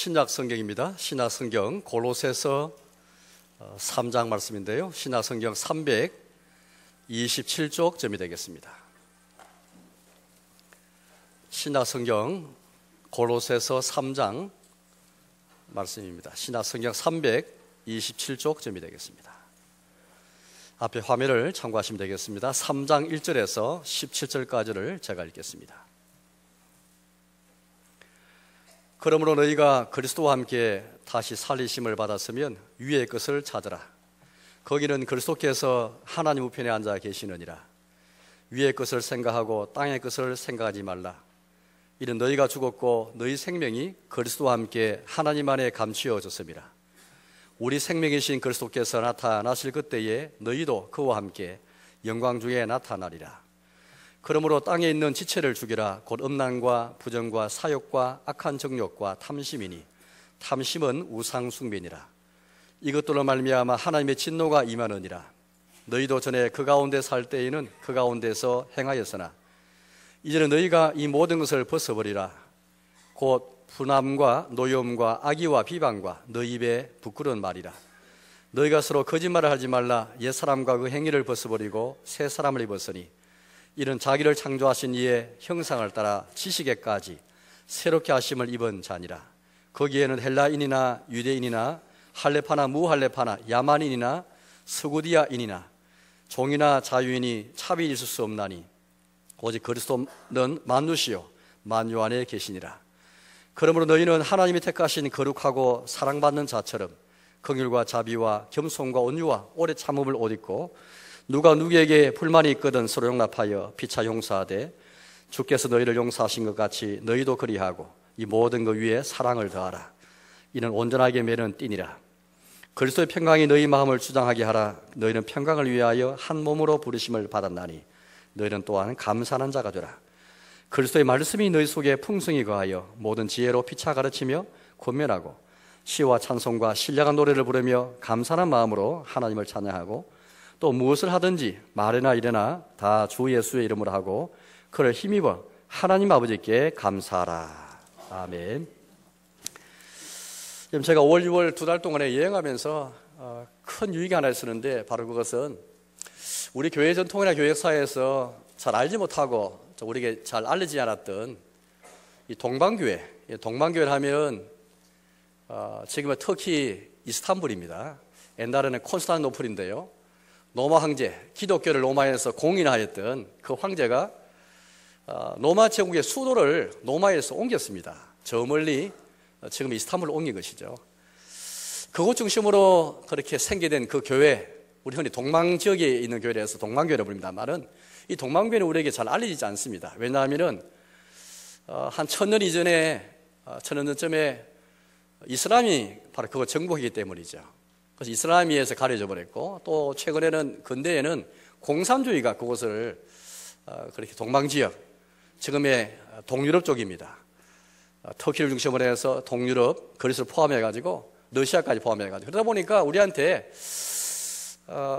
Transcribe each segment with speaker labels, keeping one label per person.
Speaker 1: 신약 성경입니다. 신약 성경 골로새서 3장 말씀인데요. 신약 성경 327쪽쯤이 되겠습니다. 신약 성경 골로새서 3장 말씀입니다. 신약 성경 327쪽쯤이 되겠습니다. 앞에 화면을 참고하시면 되겠습니다. 3장 1절에서 17절까지를 제가 읽겠습니다. 그러므로 너희가 그리스도와 함께 다시 살리심을 받았으면 위의 것을 찾으라. 거기는 그리스도께서 하나님 우편에 앉아 계시느니라. 위의 것을 생각하고 땅의 것을 생각하지 말라. 이는 너희가 죽었고 너희 생명이 그리스도와 함께 하나님 안에 감추어졌음이라. 우리 생명이신 그리스도께서 나타나실 그때에 너희도 그와 함께 영광 중에 나타나리라. 그러므로 땅에 있는 지체를 죽이라. 곧 음란과 부정과 사욕과 악한 정욕과 탐심이니 탐심은 우상 숭배니라. 이것들로 말미암아 하나님의 진노가 임하느니라. 너희도 전에 그 가운데 살 때에는 그 가운데서 행하였으나 이제는 너희가 이 모든 것을 벗어버리라. 곧 분함과 노여움과 악의와 비방과 너희 입에 부끄러운 말이라. 너희가 서로 거짓말을 하지 말라. 옛사람과 그 행위를 벗어버리고 새 사람을 입었으니 이는 자기를 창조하신 이의 형상을 따라 지식에까지 새롭게 하심을 입은 자니라. 거기에는 헬라인이나 유대인이나 할레파나 무할레파나 야만인이나 스구디아인이나 종이나 자유인이 차별이 있을 수 없나니 오직 그리스도는 만유시요 만유 안에 계시니라. 그러므로 너희는 하나님이 택하신 거룩하고 사랑받는 자처럼 긍휼과 자비와 겸손과 온유와 오래 참음을 옷 입고 누가 누구에게 불만이 있거든 서로 용납하여 피차 용서하되 주께서 너희를 용서하신 것 같이 너희도 그리하고 이 모든 것 위에 사랑을 더하라. 이는 온전하게 매는 띠니라. 그리스도의 평강이 너희 마음을 주장하게 하라. 너희는 평강을 위하여 한 몸으로 부르심을 받았나니 너희는 또한 감사하는 자가 되라. 그리스도의 말씀이 너희 속에 풍성히 거하여 모든 지혜로 피차 가르치며 권면하고 시와 찬송과 신령한 노래를 부르며 감사한 마음으로 하나님을 찬양하고 또 무엇을 하든지 말이나 일이나 다 주 예수의 이름으로 하고 그를 힘입어 하나님 아버지께 감사하라. 아멘. 지금 제가 5월, 6월 2달 동안에 여행하면서 큰 유익이 하나 있었는데 바로 그것은 우리 교회 전통이나 교회 역사에서 잘 알지 못하고 우리에게 잘 알려지지 않았던 이 동방교회. 동방교회를 하면 지금은 터키 이스탄불입니다. 옛날에는 콘스탄티노플인데요. 로마 황제, 기독교를 로마에서 공인하였던 그 황제가 로마 제국의 수도를 로마에서 옮겼습니다. 저 멀리 지금 이스탄불로 옮긴 것이죠. 그곳 중심으로 그렇게 생겨된 그 교회, 우리 흔히 동방 지역에 있는 교회에서 동방교회를 부릅니다만은 이 동방교회는 우리에게 잘 알려지지 않습니다. 왜냐하면은 한 1000년 이전에 1000년 전쯤에 이슬람이 바로 그거 정복했기 때문이죠. 그래서 이슬람에 의해서 가려져 버렸고 또 최근에는 근대에는 공산주의가 그곳을 그렇게 동방지역, 지금의 동유럽 쪽입니다. 터키를 중심으로 해서 동유럽, 그리스를 포함해가지고 러시아까지 포함해가지고 그러다 보니까 우리한테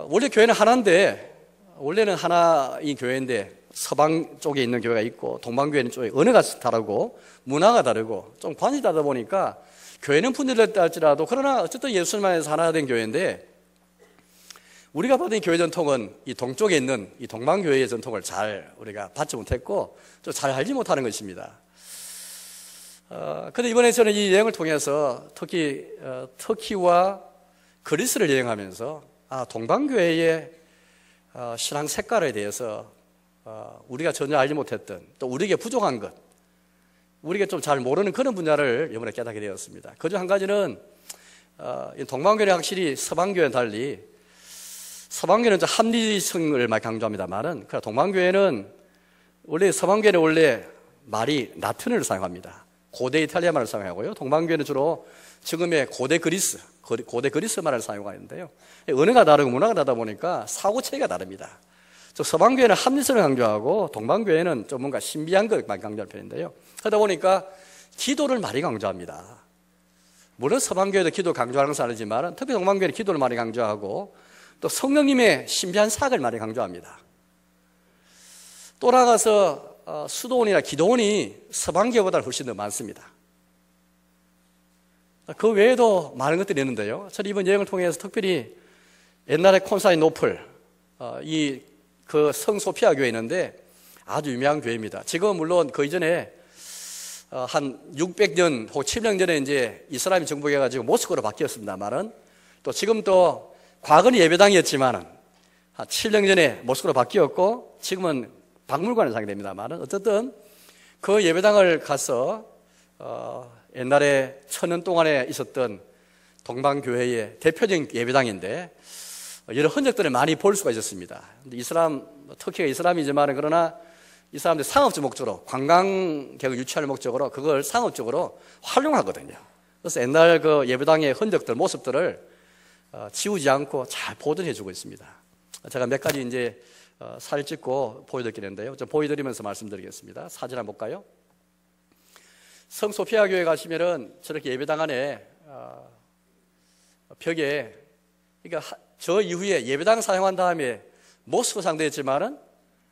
Speaker 1: 원래 교회는 하나인데 원래는 하나인 교회인데 서방 쪽에 있는 교회가 있고 동방교회는 쪽에 언어가 다르고 문화가 다르고 좀 관이 다르다 보니까 교회는 분열됐다 할지라도 그러나 어쨌든 예수님만에서 하나 된 교회인데 우리가 받은 교회 전통은 이 동쪽에 있는 이 동방교회의 전통을 잘 우리가 받지 못했고 좀 잘 알지 못하는 것입니다. 그런데 이번에 저는 이 여행을 통해서 터키와 그리스를 여행하면서 동방교회의 신앙 색깔에 대해서 우리가 전혀 알지 못했던 또 우리에게 부족한 것, 우리가 좀 잘 모르는 그런 분야를 이번에 깨닫게 되었습니다. 그중 한 가지는 동방교회는 확실히 서방교회는 달리 서방교회는 합리성을 많이 강조합니다만은 동방교회는 원래 서방교회는 원래 말이 라틴어를 사용합니다. 고대 이탈리아 말을 사용하고요. 동방교회는 주로 지금의 고대 그리스 말을 사용하는데요. 언어가 다르고 문화가 다르다 보니까 사고체계가 다릅니다. 서방교회는 합리성을 강조하고 동방교회는 좀 뭔가 신비한 걸 많이 강조할 편인데요. 그러다 보니까 기도를 많이 강조합니다. 물론 서방교회도 기도 강조하는 것은 아니지만 특히 동방교회는 기도를 많이 강조하고 또 성령님의 신비한 사역을 많이 강조합니다. 또 나아가서 수도원이나 기도원이 서방교회보다 훨씬 더 많습니다. 그 외에도 많은 것들이 있는데요. 저는 이번 여행을 통해서 특별히 옛날에 콘스탄티노플, 그 성소피아 교회 있는데 아주 유명한 교회입니다. 지금은 물론 그 이전에 한 600년 혹 700년 전에 이제 이슬람이 정복해가지고 모스크로 바뀌었습니다만은 또 지금 또 과거는 예배당이었지만은 한 7년 전에 모스크로 바뀌었고 지금은 박물관을 사게 됩니다만은 어쨌든 그 예배당을 가서 옛날에 1000년 동안에 있었던 동방교회의 대표적인 예배당인데 여러 흔적들을 많이 볼 수가 있었습니다. 터키가 이슬람이지만 그러나 이 사람들이 상업적 목적으로 관광객을 유치할 목적으로 그걸 상업적으로 활용하거든요. 그래서 옛날 그 예배당의 흔적들, 모습들을 지우지 않고 잘 보존해 주고 있습니다. 제가 몇 가지 이제 사진 찍고 보여드리는데요. 좀 보여드리면서 말씀드리겠습니다. 사진 한번 볼까요? 성소피아 교회 가시면은 저렇게 예배당 안에 벽에 그러니까 저 이후에 예배당 사용한 다음에 모스크 상대했지만은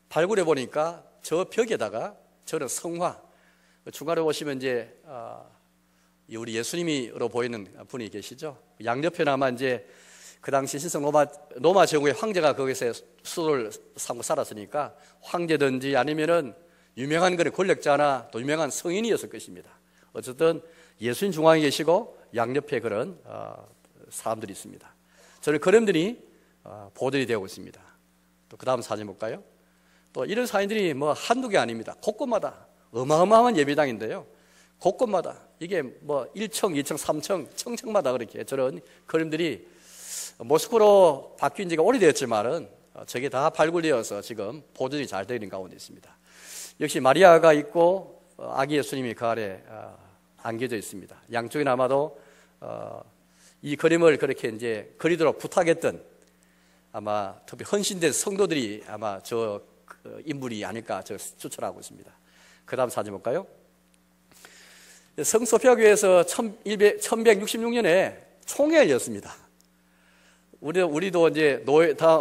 Speaker 1: 발굴해 보니까 저 벽에다가 저런 성화 중간에 보시면 이제 우리 예수님이로 보이는 분이 계시죠. 양옆에는 아마 이제 그 당시 신성 로마 제국의 황제가 거기서 수도를 삼고 살았으니까 황제든지 아니면은 유명한 그런 권력자나 또 유명한 성인이었을 것입니다. 어쨌든 예수님 중앙에 계시고 양옆에 그런 사람들이 있습니다. 저는 그림들이 보존이 되고 있습니다. 또 그 다음 사진 볼까요? 또 이런 사진들이 뭐 한두 개 아닙니다. 곳곳마다 어마어마한 예배당인데요. 곳곳마다 이게 뭐 1층, 2층, 3층, 층층마다 그렇게 저런 그림들이 모스크로 바뀐 지가 오래되었지만은 저게 다 발굴되어서 지금 보존이 잘 되는 가운데 있습니다. 역시 마리아가 있고 아기 예수님이 그 아래 안겨져 있습니다. 양쪽에 아마도 이 그림을 그렇게 이제 그리도록 부탁했던 아마 특히 헌신된 성도들이 아마 저 인물이 아닐까 추측하고 있습니다. 그 다음 사진 볼까요? 성소피아 교회에서 1166년에 총회를 열었습니다. 우리도 이제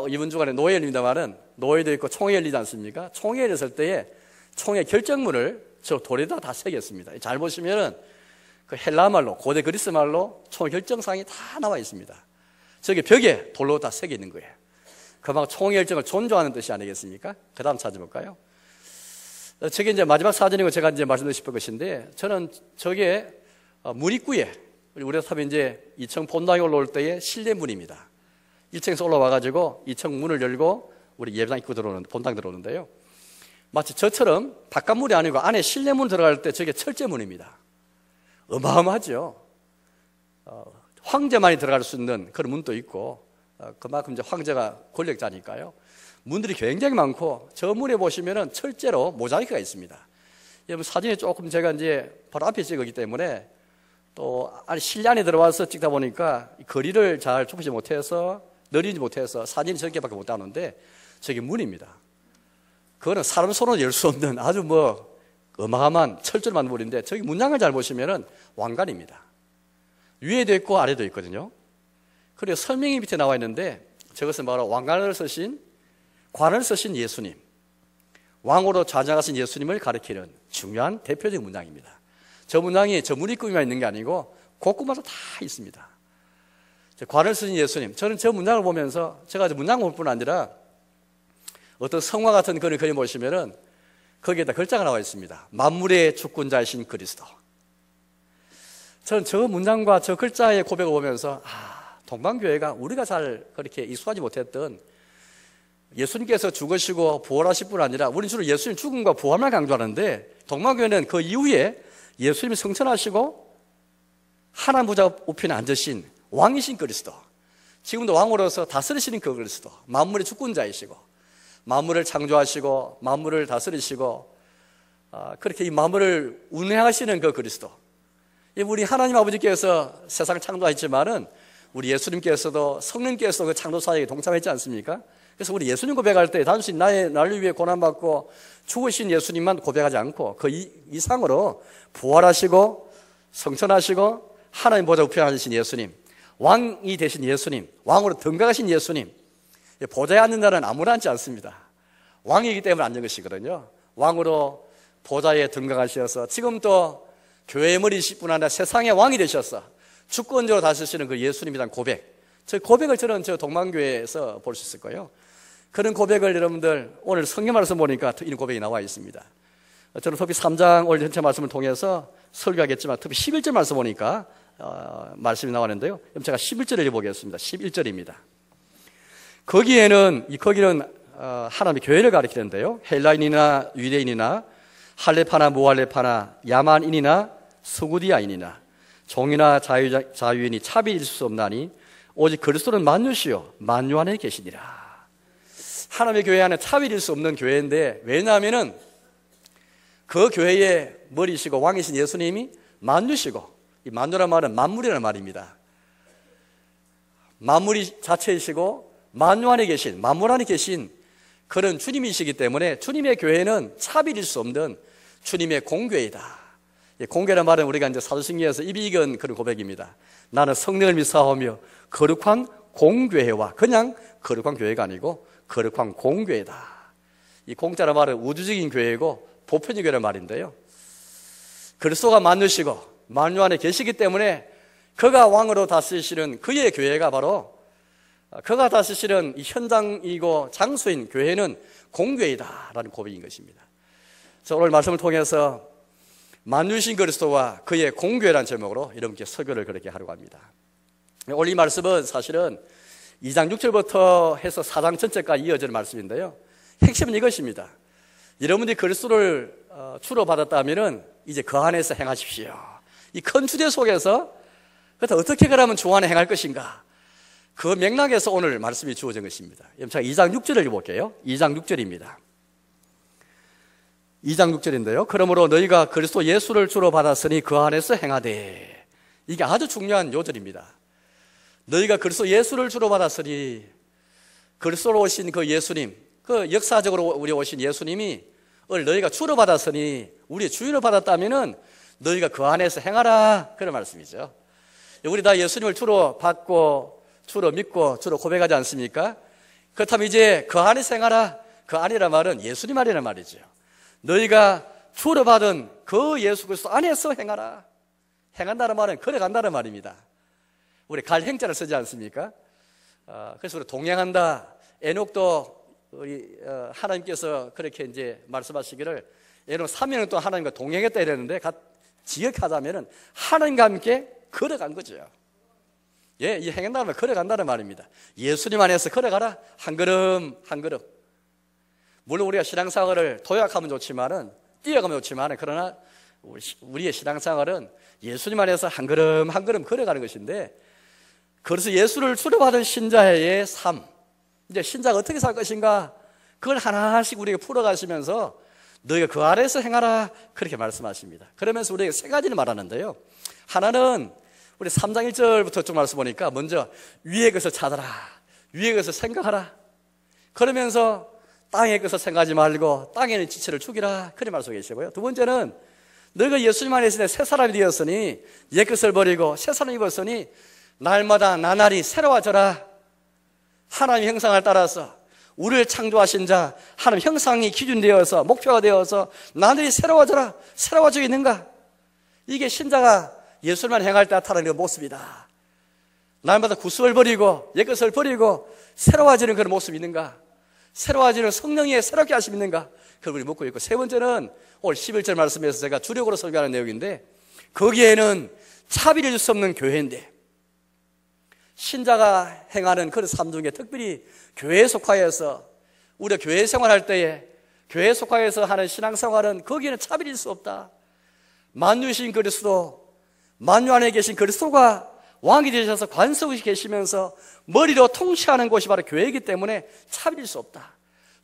Speaker 1: 이번 주간에 노예 열립니다만은 노예도 있고 총회 열리지 않습니까? 총회 열렸을 때에 총회 결정문을 저 돌에다 다 새겼습니다. 잘 보시면은 그 헬라 말로 고대 그리스 말로 총회 결정사항이 다 나와 있습니다. 저기 벽에 돌로 다 새겨 있는 거예요. 그만큼 총회 결정을 존중하는 뜻이 아니겠습니까? 그 다음 사진 볼까요? 저게 이제 마지막 사진이고 제가 이제 말씀드리고 싶은 것인데 저는 저게 문 입구에 우리가 타면 이제 2층 본당에 올라올 때의 실내 문입니다. 1층에서 올라와가지고 2층 문을 열고 우리 예배당 입구 본당 들어오는데요. 마치 저처럼 바깥 문이 아니고 안에 실내 문 들어갈 때 저게 철제 문입니다. 어마어마하죠. 황제만이 들어갈 수 있는 그런 문도 있고 그만큼 이제 황제가 권력자니까요. 문들이 굉장히 많고 저 문에 보시면은 철제로 모자이크가 있습니다. 여러분 사진에 조금 제가 이제 바로 앞에 찍었기 때문에 또 실내 안에 들어와서 찍다 보니까 거리를 잘 좁히지 못해서 느리지 못해서 사진이 저렇게밖에 못 나오는데 저게 문입니다. 그거는 사람 손으로 열 수 없는 아주 뭐 어마어마한 철제로 만든 문인데 저기 문양을 잘 보시면은 왕관입니다. 위에도 있고 아래도 있거든요. 그리고 설명이 밑에 나와 있는데 저것은 바로 관을 쓰신 예수님, 왕으로 좌장하신 예수님을 가리키는 중요한 대표적인 문양입니다. 저 문양이 저 문입구에만 있는 게 아니고 곳곳마다 다 있습니다. 관을 쓰신 예수님, 저는 저 문양을 보면서 제가 문양을 볼 뿐 아니라 어떤 성화 같은 그런 그림 보시면은 거기에다 글자가 나와 있습니다. 만물의 주권자이신 그리스도. 저는 저 문장과 저 글자의 고백을 보면서 동방교회가 우리가 잘 그렇게 익숙하지 못했던 예수님께서 죽으시고 부활하실 뿐 아니라 우리는 주로 예수님 죽음과 부활만 강조하는데 동방교회는 그 이후에 예수님이 승천하시고 하나님 보좌 우편에 앉으신 왕이신 그리스도, 지금도 왕으로서 다스리시는 그 그리스도, 만물의 주권자이시고 만물을 창조하시고 만물을 다스리시고 그렇게 이 만물을 운행하시는 그 그리스도, 우리 하나님 아버지께서 세상을 창조하셨지만은 우리 예수님께서도 성령께서도 그 창조 사역에 동참했지 않습니까? 그래서 우리 예수님 고백할 때 단순히 나를 위해 고난받고 죽으신 예수님만 고백하지 않고 그 이상으로 부활하시고 성천하시고 하나님 보좌 우편에 앉으신 예수님, 왕이 되신 예수님, 왕으로 등극하신 예수님, 보좌에 앉는 자는 아무나 앉지 않습니다. 왕이기 때문에 앉는 것이거든요. 왕으로 보좌에 등극하셔서 지금 또 교회의 머리실 뿐 아니라 세상의 왕이 되셔서 주권적으로 다스리시는 그 예수님에 대한 고백, 저 고백을 저는 저 동방교회에서 볼 수 있을 거예요. 그런 고백을 여러분들 오늘 성경 말씀 보니까 이런 고백이 나와 있습니다. 저는 특히 3장 오늘 전체 말씀을 통해서 설교하겠지만 특히 11절 말씀 보니까 말씀이 나왔는데요. 그럼 제가 11절을 읽어보겠습니다. 11절입니다. 거기는 하나님의 교회를 가리키는데요. 헬라인이나 유대인이나 할레파나 무할레파나 야만인이나 스구디아인이나 종이나 자유인이 차별일 수 없나니 오직 그리스도는 만유시요 만유 안에 계시니라. 하나님의 교회 안에 차별일 수 없는 교회인데, 왜냐하면은 그 교회의 머리시고 왕이신 예수님이 만유시고, 이 만유란 말은 만물이라는 말입니다. 만물이 자체이시고 만유 안에 계신, 만물 안에 계신 그런 주님이시기 때문에 주님의 교회는 차별일 수 없는 주님의 공교회이다. 공교라는 말은 우리가 이제 사도신경에서 입이 익은 그런 고백입니다. 나는 성령을 믿사오며 거룩한 공교회와, 그냥 거룩한 교회가 아니고 거룩한 공교회다. 이 공자라는 말은 우주적인 교회이고 보편적 교회라는 말인데요. 그리스도가 만유시고 만유 안에 계시기 때문에 그가 왕으로 다스리시는 그의 교회가 바로, 그가 다스리시는 이 현장이고 장소인 교회는 공교회이다라는 고백인 것입니다. 자, 오늘 말씀을 통해서 만유신 그리스도와 그의 공교회라는 제목으로 여러분께 설교를 그렇게 하려고 합니다. 오늘 이 말씀은 사실은 2장 6절부터 해서 4장 전체까지 이어지는 말씀인데요. 핵심은 이것입니다. 여러분들이 그리스도를 주로 받았다면 이제 그 안에서 행하십시오. 이 큰 주제 속에서 어떻게 그러면 주 안에 행할 것인가, 그 맥락에서 오늘 말씀이 주어진 것입니다. 제가 2장 6절을 읽어볼게요. 2장 6절입니다. 2장 6절인데요. 그러므로 너희가 그리스도 예수를 주로 받았으니 그 안에서 행하되. 이게 아주 중요한 요절입니다. 너희가 그리스도 예수를 주로 받았으니, 그리스도로 오신 그 예수님, 그 역사적으로 우리 오신 예수님이 너희가 주로 받았으니, 우리의 주인을 받았다면은 너희가 그 안에서 행하라, 그런 말씀이죠. 우리 다 예수님을 주로 받고 주로 믿고 주로 고백하지 않습니까? 그렇다면 이제 그 안에서 행하라. 그 안이란 말은 예수님 안이란 말이죠. 너희가 주로 받은 그 예수 그리스도 안에서 행하라. 행한다는 말은 걸어간다는 말입니다. 우리 갈 행자를 쓰지 않습니까? 그래서 우리 동행한다. 에녹도 우리 하나님께서 그렇게 이제 말씀하시기를, 에녹 3년 동안 하나님과 동행했다 이랬는데, 지역하자면은 하나님과 함께 걸어간 거죠. 예, 이 행한다는 말 걸어간다는 말입니다. 예수님 안에서 걸어가라. 한 걸음 한 걸음. 물론 우리가 신앙생활을 도약하면 좋지만은, 뛰어가면 좋지만은, 그러나 우리의 신앙생활은 예수님 안에서 한 걸음 한 걸음 걸어가는 것인데, 그래서 예수를 주로 받은 신자의 삶, 이제 신자가 어떻게 살 것인가, 그걸 하나씩 우리에게 풀어가시면서 너희가 그 안에서 행하라, 그렇게 말씀하십니다. 그러면서 우리에게 세 가지를 말하는데요. 하나는 우리 3장 1절부터 좀 말씀 보니까, 먼저 위의 것을 찾아라, 위의 것을 생각하라. 그러면서 땅의 것을 생각하지 말고 땅에는 지체를 죽이라, 그런 말씀을 계시고요. 두 번째는 너희가 예수님 안에 있을 때 새 사람이 되었으니 옛 것을 버리고 새 사람이 입었으니 날마다 나날이 새로워져라. 하나님의 형상을 따라서 우리를 창조하신 자 하나님 형상이 기준되어서 목표가 되어서 나날이 새로워져라. 새로워지고 있는가? 이게 신자가 예수님만 행할 때 나타나는 그 모습이다. 날마다 구습을 버리고 옛 것을 버리고 새로워지는 그런 모습이 있는가? 새로워지는 성령이 새롭게 하시는가? 그걸 우리 묻고 있고, 세 번째는 오늘 11절 말씀에서 제가 주력으로 설교하는 내용인데, 거기에는 차별일 수 없는 교회인데, 신자가 행하는 그런 삶 중에 특별히 교회에 속하여서 우리가 교회 생활할 때에 교회에 속하여서 하는 신앙생활은 거기에는 차별일 수 없다. 만유신 그리스도, 만유 안에 계신 그리스도가 왕이 되셔서 관석이 계시면서 머리로 통치하는 곳이 바로 교회이기 때문에 차별일 수 없다.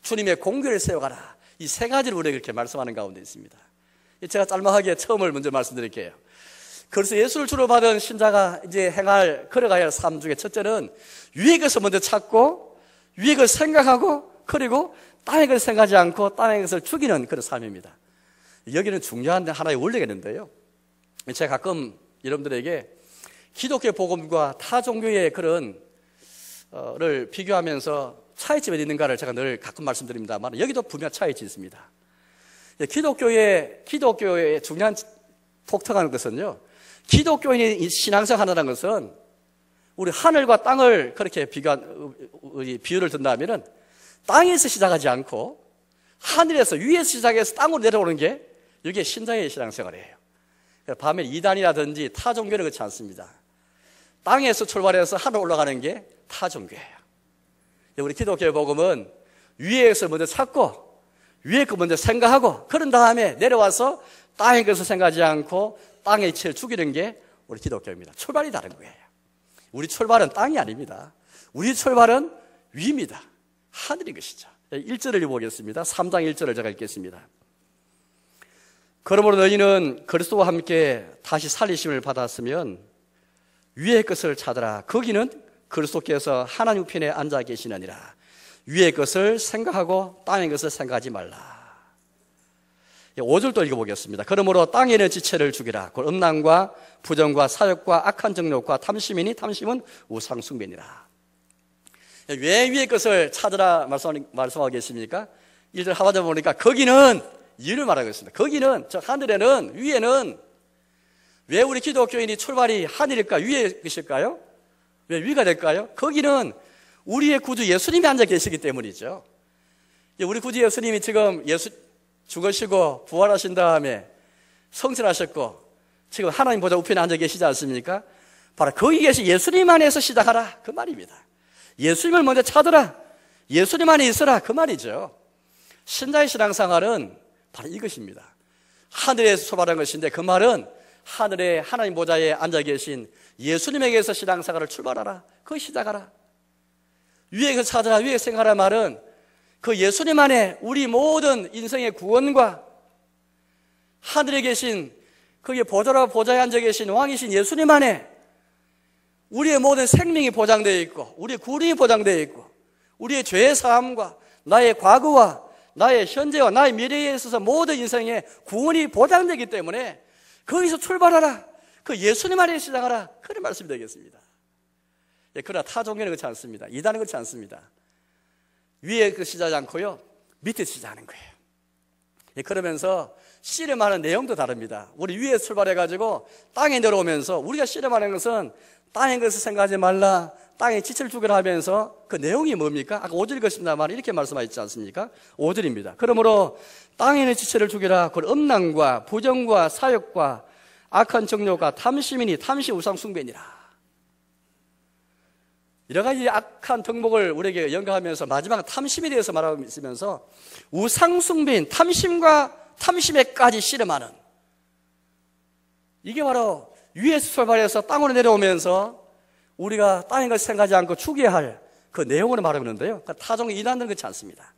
Speaker 1: 주님의 공교를 세워가라. 이 세 가지를 우리에게 이렇게 말씀하는 가운데 있습니다. 제가 짤막하게 처음을 먼저 말씀드릴게요. 그래서 예수를 주로 받은 신자가 이제 걸어가야 할 삶 중에 첫째는 위의 것을 먼저 찾고 위의 것을 생각하고, 그리고 땅의 것을 생각하지 않고 땅의 것을 죽이는 그런 삶입니다. 여기는 중요한 하나의 원리가 있는데요. 제가 가끔 여러분들에게 기독교 복음과 타 종교의 그런 를 비교하면서 차이점이 있는가를 제가 늘 가끔 말씀드립니다만, 여기도 분명 차이점이 있습니다. 기독교의 중요한 독특한 것은요, 기독교인이 신앙생활 하는 것은 우리 하늘과 땅을 그렇게 비유를 든다면은 땅에서 시작하지 않고 하늘에서 위에서 시작해서 땅으로 내려오는 게 이게 신자의 신앙생활이에요. 밤에 이단이라든지 타 종교는 그렇지 않습니다. 땅에서 출발해서 하늘 올라가는 게 타 종교예요. 우리 기독교의 복음은 위에서 먼저 찾고 위에 거 먼저 생각하고 그런 다음에 내려와서 땅의 것을 생각하지 않고 땅의 이치를 죽이는 게 우리 기독교입니다. 출발이 다른 거예요. 우리 출발은 땅이 아닙니다. 우리 출발은 위입니다. 하늘인 것이죠. 1절을 읽어보겠습니다. 3장 1절을 제가 읽겠습니다. 그러므로 너희는 그리스도와 함께 다시 살리심을 받았으면 위의 것을 찾으라. 거기는 그리스도께서 하나님 우편에 앉아 계시느니라. 위의 것을 생각하고 땅의 것을 생각하지 말라. 5절도 읽어보겠습니다. 그러므로 땅에 있는 지체를 죽이라. 곧 음란과 부정과 사욕과 악한 정욕과 탐심이니 탐심은 우상 숭배니라. 왜 위의 것을 찾으라 말씀하고 계십니까? 1절 하반절 보니까 거기는 이유를 말하고 있습니다. 거기는 저 하늘에는 위에는 왜 우리 기독교인이 출발이 하늘일까 위의 것일까요? 왜 위가 될까요? 거기는 우리의 구주 예수님이 앉아 계시기 때문이죠. 우리 구주 예수님이 지금 죽으시고 부활하신 다음에 성천하셨고 지금 하나님 보좌 우편에 앉아 계시지 않습니까? 바로 거기 계신 예수님 안에서 시작하라 그 말입니다. 예수님을 먼저 찾으라, 예수님 안에 있어라 그 말이죠. 신자의 신앙생활은 바로 이것입니다. 하늘에서 출발한 것인데 그 말은 하늘에 하나님 보좌에 앉아 계신 예수님에게서 신앙생활을 출발하라, 거기 시작하라. 위에서 찾아라, 위에 생각하라 말은 그 예수님 안에 우리 모든 인생의 구원과 하늘에 계신 거기에 보좌에 앉아 계신 왕이신 예수님 안에 우리의 모든 생명이 보장되어 있고 우리의 구원이 보장되어 있고 우리의 죄의 사함과 나의 과거와 나의 현재와 나의 미래에 있어서 모든 인생의 구원이 보장되기 때문에 거기서 출발하라, 그 예수님 안에 시작하라 그런 말씀이 되겠습니다. 그러나 타 종교는 그렇지 않습니다. 이단은 그렇지 않습니다. 위에 그 시작하지 않고요 밑에 시작하는 거예요. 그러면서 씨름하는 내용도 다릅니다. 우리 위에서 출발해가지고 땅에 내려오면서 우리가 씨름하는 것은 땅의 것을 생각하지 말라, 땅에 지체를 죽여라 하면서 그 내용이 뭡니까? 아까 5절 읽었습니다만 이렇게 말씀하셨지 않습니까? 5절입니다. 그러므로 땅에 있는 지체를 죽여라. 그 음란과 부정과 사욕과 악한 정욕과 탐심이니 탐시 우상 숭배니라. 여러 가지 악한 덕목을 우리에게 연구하면서 마지막 탐심에 대해서 말하고 있으면서 우상 숭배인 탐심과 탐심에까지 씨름하는, 이게 바로 위에서 출발해서 땅으로 내려오면서 우리가 땅인 것을 생각하지 않고 추구해야 할 그 내용을 말하고 있는데요. 타종 이단들은 그렇지 않습니다.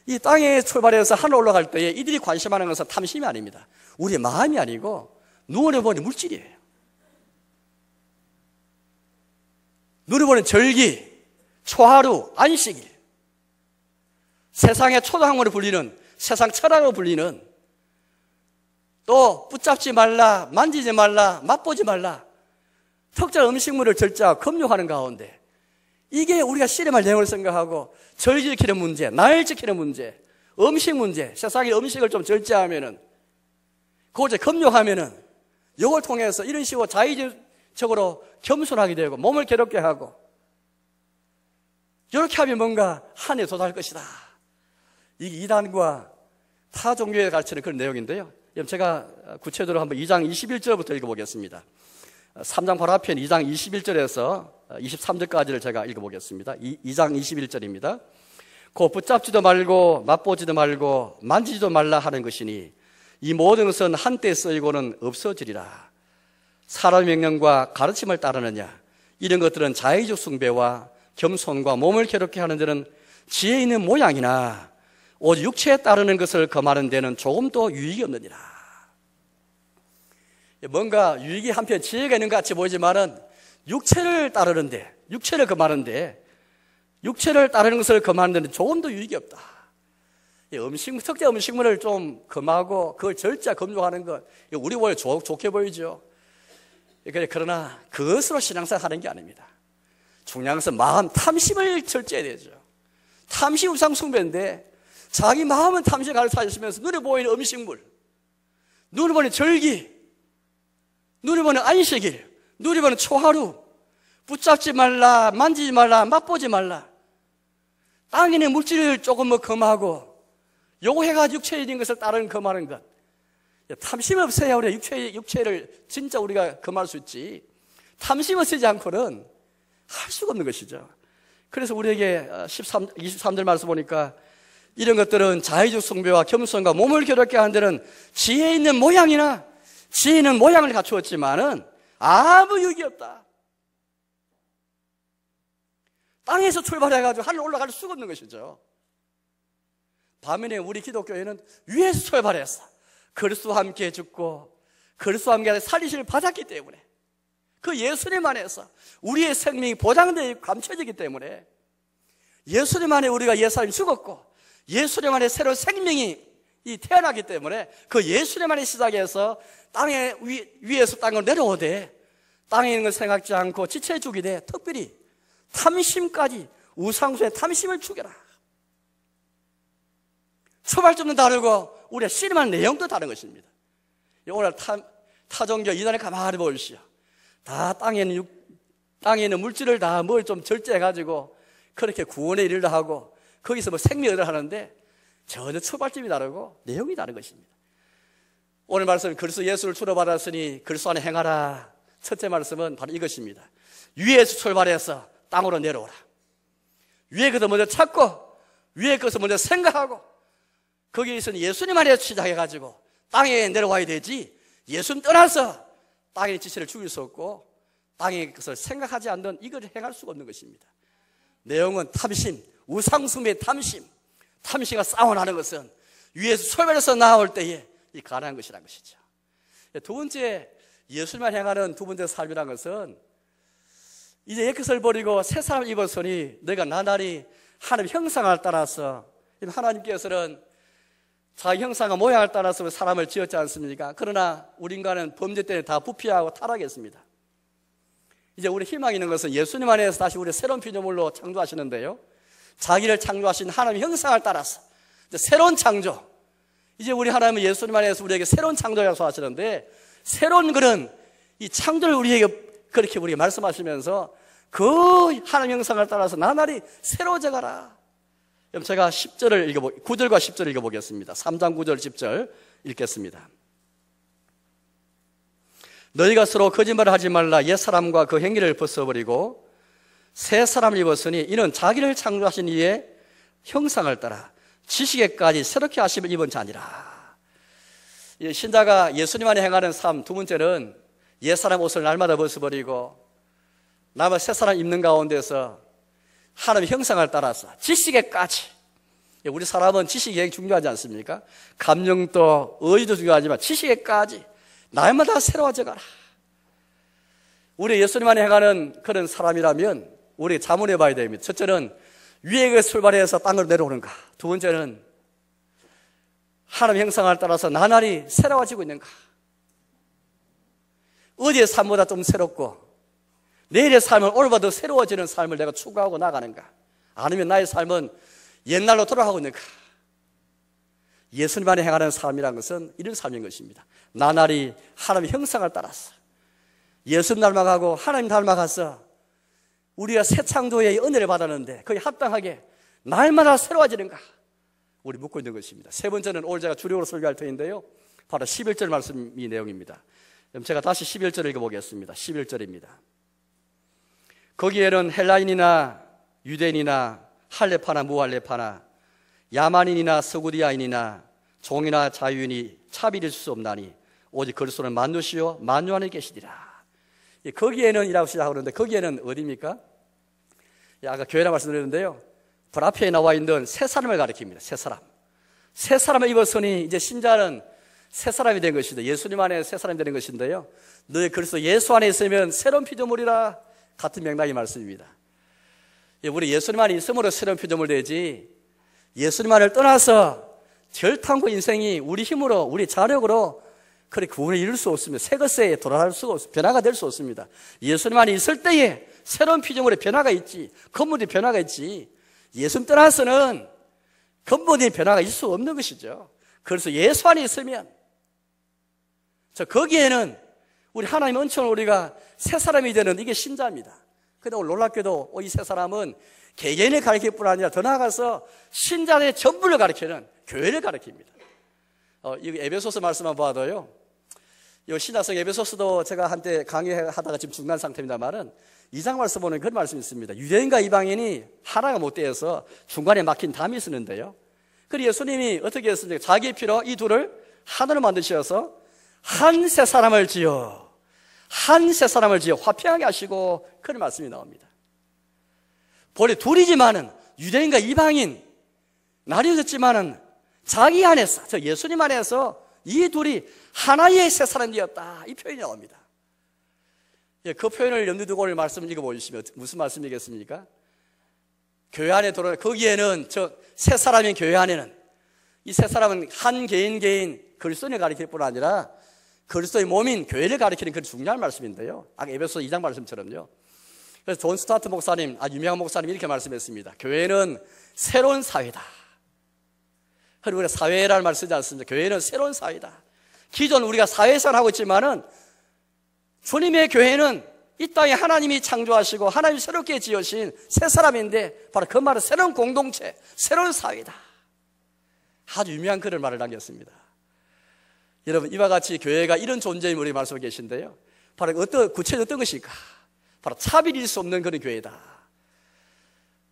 Speaker 1: 이 땅에 출발해서 하늘 올라갈 때에 이들이 관심하는 것은 탐심이 아닙니다. 우리의 마음이 아니고 눈으로 보는 물질이에요. 눈으로 보는 절기, 초하루, 안식일, 세상의 초당으로 불리는, 세상 철학으로 불리는, 또 붙잡지 말라, 만지지 말라, 맛보지 말라, 특정 음식물을 절제하고 금욕하는 가운데 이게 우리가 씨름할 내용을 생각하고 절 지키는 문제, 날 지키는 문제, 음식 문제, 세상의 음식을 좀 절제하면은, 그걸 금욕하면은 이걸 통해서 이런 식으로 자의적으로 겸손하게 되고 몸을 괴롭게 하고 이렇게 하면 뭔가 하늘에 도달할 것이다. 이게 이단과 타 종교에 가르치는 그런 내용인데요. 제가 구체적으로 한번 2장 21절부터 읽어보겠습니다. 3장 바로 앞에 2장 21절에서 23절까지를 제가 읽어보겠습니다. 2장 21절입니다. 곧 붙잡지도 말고 맛보지도 말고 만지지도 말라 하는 것이니 이 모든 것은 한때 쓰이고는 없어지리라. 사람의 명령과 가르침을 따르느냐? 이런 것들은 자의적 숭배와 겸손과 몸을 괴롭게 하는 데는 지혜 있는 모양이나 오직 육체에 따르는 것을 금하는 데는 조금도 유익이 없느니라. 뭔가 유익이 한편 지혜가 있는 것 같이 보이지만은 육체를 따르는데, 육체를 금하는데, 육체를 따르는 것을 금하는 데는 조금도 유익이 없다. 특정 음식물을 좀 금하고 그걸 절제 금욕하는 것, 우리 보여 좋게 보이죠. 그러나 그것으로 신앙생활 하는 게 아닙니다. 중요한 것은 마음 탐심을 절제해야 되죠. 탐심 우상 숭배인데 자기 마음은 탐심에 가득 차있으면서 눈에 보이는 음식물, 눈에 보이는 절기, 누리면은 안식일, 누리면은 초하루. 붙잡지 말라, 만지지 말라, 맛보지 말라. 땅에 있는 물질을 조금 뭐 금하고 요구해가지고 육체에 있는 것을 다른 금하는 것. 탐심 없어야 우리가 육체를 진짜 우리가 금할 수 있지. 탐심 없지 않고는 할 수가 없는 것이죠. 그래서 우리에게 23절 말씀 보니까 이런 것들은 자의적 숭배와 겸손과 몸을 괴롭게 하는 데는 지혜 있는 모양이나 지혜 있는 모양을 갖추었지만은 아무 유익이 없다. 땅에서 출발해가지고 하늘 올라갈 수가 없는 것이죠. 반면에 우리 기독교회는 위에서 출발해서 그리스도와 함께 죽고 그리스도와 함께 살리심을 받았기 때문에 그 예수님 안에서 우리의 생명이 보장되어 감춰지기 때문에 예수님 안에 우리가 옛사람이 죽었고 예수님 안에 새로운 생명이 태어나기 때문에 그 예수님 안에 시작해서 땅에 위에서 땅을 내려오되 땅에 있는 걸 생각지 않고 지체 죽이되 특별히 탐심까지 우상수의 탐심을 죽여라. 초발점도 다르고 우리가 씨름하는 내용도 다른 것입니다. 오늘 타종교 이단에 가만히 보십시오. 다 땅에 있는 물질을 다 뭘 좀 절제해가지고 그렇게 구원의 일을 하고 거기서 뭐 생명을 하는데 전혀 초발점이 다르고 내용이 다른 것입니다. 오늘 말씀은 그리스도 예수를 주로 받았으니 그리스도 안에 행하라. 첫째 말씀은 바로 이것입니다. 위에서 출발해서 땅으로 내려오라. 위에 것을 먼저 찾고 위에 것을 먼저 생각하고 거기에 있으니 예수님 안에 시작해가지고 땅에 내려와야 되지 예수님 떠나서 땅의 지체를 죽일 수 없고 땅의 것을 생각하지 않는 이걸 행할 수가 없는 것입니다. 내용은 탐심, 우상숭배의 탐심, 탐심과 싸워나는 것은 위에서 출발해서 나올 때에 이 가능한 것이라는 것이죠. 두 번째, 예수님만 행하는 두 번째 삶이라는 것은 이제 옛것을 버리고 새 사람을 입었으니 너희가 나날이 하나님 형상을 따라서 하나님께서는 자기 형상과 모양을 따라서 사람을 지었지 않습니까? 그러나 우리 인간은 범죄 때문에 다 부패하고 타락했습니다. 이제 우리 희망이 있는 것은 예수님 안에서 다시 우리 새로운 피조물로 창조하시는데요, 자기를 창조하신 하나님의 형상을 따라서 이제 새로운 창조, 이제 우리 하나님은 예수님 안에서 우리에게 새로운 창조를 약속하시는데 새로운 그런 이 창조를 우리에게 그렇게 우리에게 말씀하시면서 그 하나님 형상을 따라서 나날이 새로워져 가라. 그럼 제가 9절과 10절을 읽어보겠습니다. 3장 9절 10절 읽겠습니다. 너희가 서로 거짓말을 하지 말라. 옛사람과 그 행위를 벗어버리고 새 사람을 입었으니 이는 자기를 창조하신 이의 형상을 따라 지식에까지 새롭게 하심을 입은 자니라. 신자가 예수님 안에 행하는 삶, 두 번째는 옛사람 옷을 날마다 벗어버리고 남은 새 사람 입는 가운데서 하나님의 형상을 따라서 지식에까지, 우리 사람은 지식이 굉장히 중요하지 않습니까? 감정도 의지도 중요하지만 지식에까지 날마다 새로워져 가라. 우리 예수님 안에 행하는 그런 사람이라면 우리 자문해 봐야 됩니다. 첫째는 위에서 출발해서 땅으로 내려오는가, 두 번째는 하나님의 형상을 따라서 나날이 새로워지고 있는가, 어디의 삶보다 좀 새롭고 내일의 삶은 오늘보다 더 새로워지는 삶을 내가 추구하고 나가는가, 아니면 나의 삶은 옛날로 돌아가고 있는가. 예수님 안에 행하는 삶이라는 것은 이런 삶인 것입니다. 나날이 하나님의 형상을 따라서 예수님 닮아가고 하나님 닮아가서 우리가 새 창조의 은혜를 받았는데 거기에 합당하게 날마다 새로워지는가, 우리 묻고 있는 것입니다. 세 번째는 오늘 제가 주력으로 설교할 터인데요, 바로 11절 말씀 이 내용입니다. 그럼 제가 다시 11절을 읽어보겠습니다. 11절입니다. 거기에는 헬라인이나 유대인이나 할레파나 무할레파나 야만인이나 서구디아인이나 종이나 자유인이 차별일 수 없나니 오직 그리스도는 만누시요 만유 안에 계시리라. 거기에는 이라고 시작하고 그러는데 거기에는 어디입니까? 아까 교회라 말씀드렸는데요, 불 앞에 나와 있는 새 사람을 가리킵니다. 새 사람. 새 사람을 입었으니 이제 신자는 새 사람이 된 것인데, 예수님 안에 새 사람이 되는 것인데요, 너희 그리스도 예수 안에 있으면 새로운 피조물이라, 같은 맥락의 말씀입니다. 우리 예수님 안에 있음으로 새로운 피조물 되지, 예수님 안을 떠나서 절탄고 인생이 우리 힘으로 우리 자력으로 그렇게 구원을 이룰 수 없습니다. 새 것에 돌아갈 수가 없습니다. 변화가 될 수 없습니다. 예수님 안에 있을 때에 새로운 피조물의 변화가 있지, 근본의 변화가 있지, 예수님 떠나서는 근본의 변화가 있을 수 없는 것이죠. 그래서 예수 안에 있으면 거기에는 우리 하나님의 은총을 우리가 새 사람이 되는 이게 신자입니다. 근데 오늘 놀랍게도 이 새 사람은 개개인을 가르칠 뿐 아니라 더 나아가서 신자의 전부를 가르치는 교회를 가르칩니다. 이 에베소서 말씀만 봐도요, 이 신약성 에베소서도 제가 한때 강의하다가 지금 중단 상태입니다만은 2장 말씀 보면 그런 말씀이 있습니다. 유대인과 이방인이 하나가 못 되어서 중간에 막힌 담이 있었는데요, 그리고 예수님이 어떻게 했습니까? 자기의 피로 이 둘을 하나로 만드셔서 한 새 사람을 지어 화평하게 하시고, 그런 말씀이 나옵니다. 본래 둘이지만은 유대인과 이방인 나뉘어졌지만은 자기 안에서, 저 예수님 안에서 이 둘이 하나의 새 사람이 되었다, 이 표현이 나옵니다. 그 표현을 염두에 두고 오늘 말씀 읽어보시면 무슨 말씀이겠습니까? 교회 안에 들어오는, 거기에는 저 새 사람인 교회 안에는, 이 새 사람은 한 개인 그리스도인을 가리킬 뿐 아니라 그리스도의 몸인 교회를 가리키는 그런 중요한 말씀인데요, 아까 에베소 2장 말씀처럼요. 그래서 존 스타트 목사님, 유명한 목사님이 이렇게 말씀했습니다. 교회는 새로운 사회다. 그리고 우리가 사회라는 말 쓰지 않습니다. 교회는 새로운 사회다. 기존 우리가 사회생활 하고 있지만은 주님의 교회는 이 땅에 하나님이 창조하시고 하나님이 새롭게 지으신 새 사람인데, 바로 그 말은 새로운 공동체, 새로운 사회다. 아주 유명한 그런 말을 남겼습니다. 여러분, 이와 같이 교회가 이런 존재임을 우리 말씀하고 계신데요, 바로 구체적으로 어떤 것일까? 바로 차별일 수 없는 그런 교회다.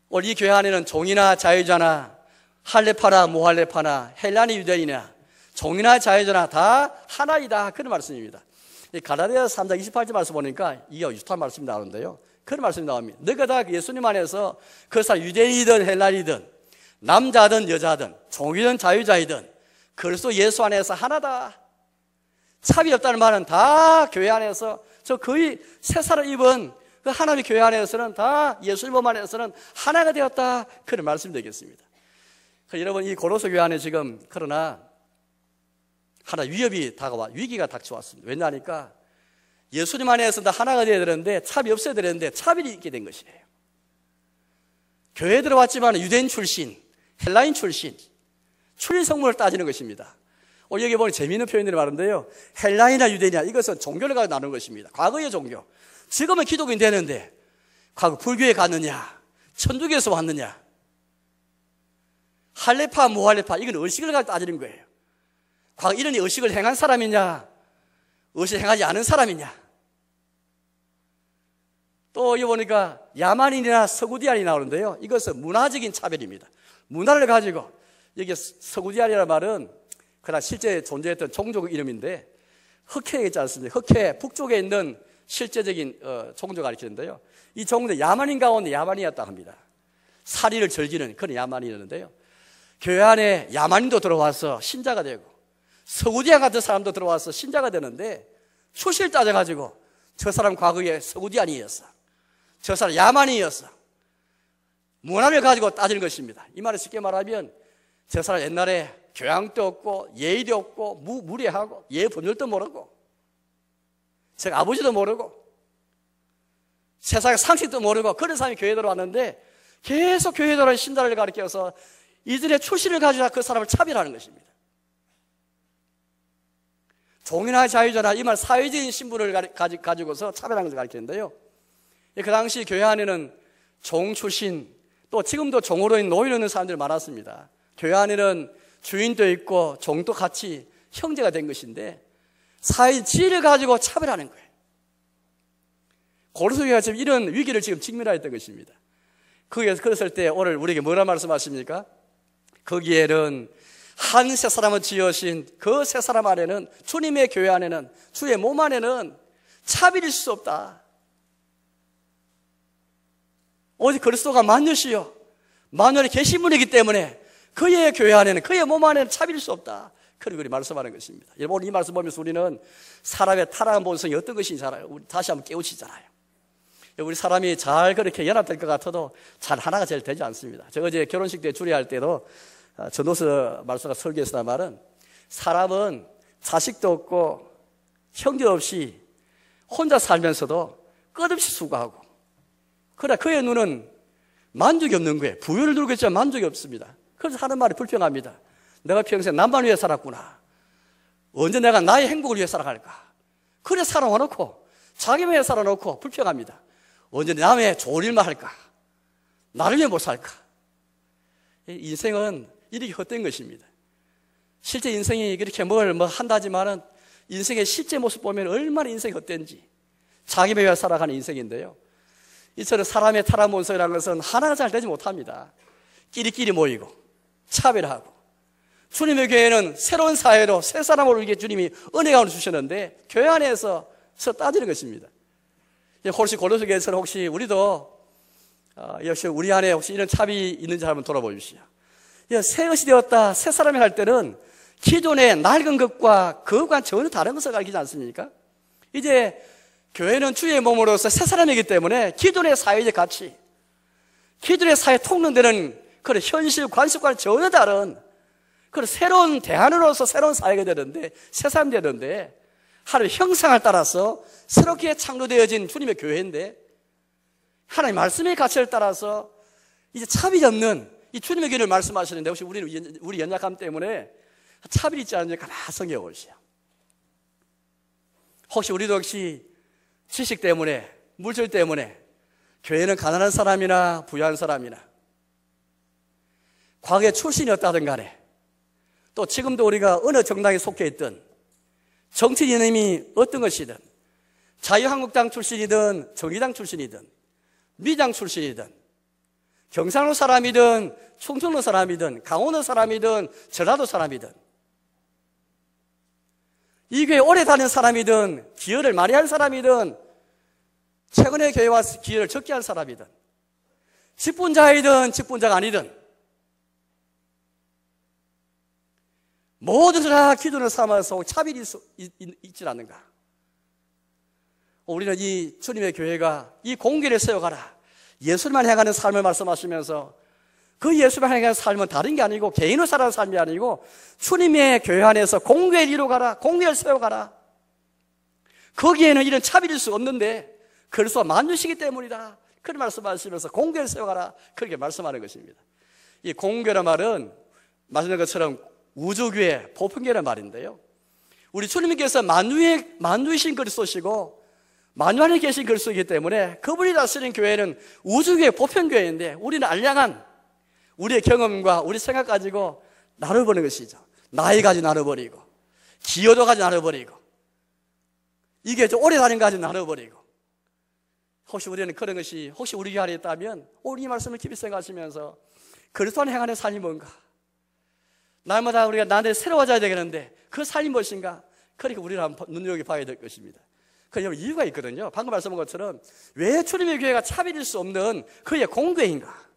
Speaker 1: 오늘 이 교회 안에는 종이나 자유자나 할레파나 무할레파나 헬라니 유대인이나 종이나 자유자나 다 하나이다, 그런 말씀입니다. 갈라디아서 3장 28절 말씀 보니까 이게 유탄 말씀이 나오는데요, 그런 말씀이 나옵니다. 너희가 다 예수님 안에서 그 사람 유대인이든 헬라니든 남자든 여자든 종이든 자유자이든 그리스도 예수 안에서 하나다. 차별이 없다는 말은 다 교회 안에서, 저 거의 새 사람 입은 그 하나님의 교회 안에서는 다 예수님 몸 안에서는 하나가 되었다, 그런 말씀이 되겠습니다. 여러분, 이 고로서 교회 안에 지금 그러나 하나 위협이 다가와, 위기가 닥쳐왔습니다. 왜냐하니까 예수님 안에서 다 하나가 되어야 되는데 차별이 없어야 되는데 차별이 있게 된 것이에요. 교회에 들어왔지만 유대인 출신, 헬라인 출신, 출신 성분을 따지는 것입니다. 여기 보니 재미있는 표현들이 많은데요, 헬라인이나 유대인이나 이것은 종교를 가지고 나누는 것입니다. 과거의 종교, 지금은 기독인 되는데 과거 불교에 갔느냐, 천주교에서 왔느냐, 할레파 무할레파, 이건 의식을 가지고 따지는 거예요. 과거 이런 의식을 행한 사람이냐, 의식을 행하지 않은 사람이냐. 또 여기 보니까 야만인이나 서구디안이 나오는데요, 이것은 문화적인 차별입니다. 문화를 가지고, 여기 서구디안이라는 말은 그러나 실제 존재했던 종족 이름인데, 흑해에 있지 않습니까? 흑해 북쪽에 있는 실제적인 종족을 가리키는데요, 이 종족은 야만인 가운데 야만이었다 합니다. 사리를 즐기는 그런 야만이었는데요, 교회 안에 야만인도 들어와서 신자가 되고 서구디안 같은 사람도 들어와서 신자가 되는데, 출신을 따져가지고 저 사람 과거에 서구디안이었어, 저 사람 야만이었어, 문화를 가지고 따지는 것입니다. 이 말을 쉽게 말하면 저 사람 옛날에 교양도 없고 예의도 없고 무례하고 예법률도 모르고 제 아버지도 모르고 세상의 상식도 모르고 그런 사람이 교회에 들어왔는데, 계속 교회에 들어온 신자를 가리켜서 이들의 출신을 가지고 그 사람을 차별하는 것입니다. 종이나 자유자나 이 말 사회적인 신분을 가지고서 차별하는 것을 가리키는데요, 그 당시 교회 안에는 종 출신, 또 지금도 종으로 있는 노예로 있는 사람들이 많았습니다. 교회 안에는 주인도 있고 종도 같이 형제가 된 것인데 사회 지위를 가지고 차별하는 거예요. 고로서 교회가 지금 이런 위기를 지금 직면하였던 것입니다. 거기에서 그랬을 때 오늘 우리에게 뭐라 말씀하십니까? 거기에는 한 새 사람을 지으신 그 새 사람 안에는, 주님의 교회 안에는, 주의 몸 안에는 차별일 수 없다. 오직 그리스도가 만유시요 만유의 계신 분이기 때문에 그의 교회 안에는, 그의 몸 안에는 차별일 수 없다, 그리고 우리 말씀하는 것입니다. 여러분, 이 말씀 보면서 우리는 사람의 타락한 본성이 어떤 것인지 우리 다시 한번 깨우치잖아요. 우리 사람이 잘 그렇게 연합될 것 같아도 잘 하나가 잘 되지 않습니다. 제가 어제 결혼식 때 주례할 때도 전도서 말씀과 설교에서 말은, 사람은 자식도 없고 형제 없이 혼자 살면서도 끝없이 수고하고, 그러나 그의 눈은 만족이 없는 거예요. 부유를 누리고 있지만 만족이 없습니다. 그래서 하는 말이 불평합니다. 내가 평생 남만 위해 살았구나. 언제 내가 나의 행복을 위해 살아갈까? 그래 살아와놓고 자기 위해 살아놓고 불평합니다. 언제 남의 좋은 일만 할까? 나를 위해 못 살까? 인생은 이렇게 헛된 것입니다. 실제 인생이 그렇게 뭘 한다지만은 인생의 실제 모습 보면 얼마나 인생이 헛된지 자기 위해 살아가는 인생인데요. 이처럼 사람의 타락 본성이라는 것은 하나가 잘 되지 못합니다. 끼리끼리 모이고 차별하고, 주님의 교회는 새로운 사회로 새 사람을 우리에게 주님이 은혜가 주셨는데 교회 안에서 따지는 것입니다. 혹시 골로새 교회에서는 혹시 우리도 역시 우리 안에 혹시 이런 차별이 있는지 한번 돌아보십시오. 새 것이 되었다, 새 사람이 할 때는 기존의 낡은 것과 그것과 전혀 다른 것을 가르치지 않습니까? 이제 교회는 주의 몸으로서 새 사람이기 때문에 기존의 사회적 가치, 기존의 사회 통용되는 그런 현실 관습과는 전혀 다른 그런 새로운 대안으로서 새로운 사회가 되는데, 새 사람이 되는데, 하나님의 형상을 따라서 새롭게 창조되어진 주님의 교회인데, 하나님의 말씀의 가치를 따라서 이제 차별이 없는 이 주님의 교회를 말씀하시는데, 혹시 우리 연약함 때문에 차별이 있지 않은지 가만히 생각해 보시죠. 혹시 우리도 혹시 지식 때문에, 물질 때문에 교회는 가난한 사람이나 부유한 사람이나 과거에 출신이었다든 간에 또 지금도 우리가 어느 정당에 속해 있든 정치 이념이 어떤 것이든 자유한국당 출신이든 정의당 출신이든 미당 출신이든 경상도 사람이든 충청도 사람이든 강원도 사람이든 전라도 사람이든 이 교회 오래 다닌 사람이든 기여를 많이 한 사람이든 최근에 교회 와서 기여를 적게 한 사람이든 직분자이든 직분자가 아니든 모든 다 기준을 삼아서 차별이 있지 않는가? 우리는 이 주님의 교회가 이 공기를 세워가라, 예수님만 행하는 삶을 말씀하시면서 그 예수님만 행하는 삶은 다른 게 아니고 개인으로 살아가는 삶이 아니고 주님의 교회 안에서 공개를 이루어가라, 공개를 세워가라. 거기에는 이런 차별일 수 없는데 그리스도가 만주시기 때문이다. 그런 말씀하시면서 공개를 세워가라, 그렇게 말씀하는 것입니다. 이 공개란 말은 말씀하신 것처럼 우주교회, 보편교회란 말인데요, 우리 주님께서 만유이신 그리스도시고 만유 안에 계신 그리스도이기 때문에 그분이 다스리는 교회는 우주교회, 보편교회인데 우리는 알량한 우리의 경험과 우리 생각 가지고 나눠보는 것이죠. 나이 가지고 나눠버리고 기여도 가지고 나눠버리고 이게 좀 오래 다닌 거 가지고 나눠버리고, 혹시 우리는 그런 것이 혹시 우리 교회 안에 있다면 오늘 이 말씀을 깊이 생각하시면서 그리스도 안에 행하는 삶이 뭔가, 날마다 우리가 나한테 새로워져야 되겠는데 그 삶이 무엇인가, 그러니까 우리는 한번 눈여겨봐야 될 것입니다. 그 이유가 있거든요. 방금 말씀한 것처럼 왜 주님의 교회가 차별일 수 없는 그의 공교회인가,